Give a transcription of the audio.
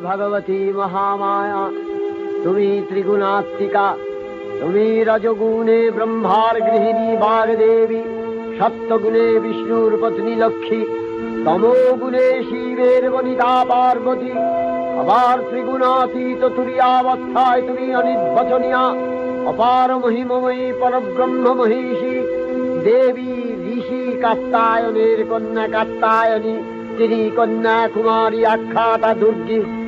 ভগবতী মহামায়া, তুমি ত্রিগুণাত্মিকা। তুমি রজগুণে ব্রহ্মার গৃহিণী বাগদেবী, সত্যগুণে বিষ্ণুর পত্নী লক্ষ্মী, তমোগুণে শিবের বনিতা পার্বতী, আবার ত্রিগুণাতীত তুরীয়াবস্থায় তুমি অনির্বচনীয়া, অপার মহিমময়ী পরব্রহ্ম মহিষী দেবী, ঋষি কাত্যায়নের কন্যা কাত্যায়নী, তিনি কন্যা কুমারী আখ্যাতা দুর্গী।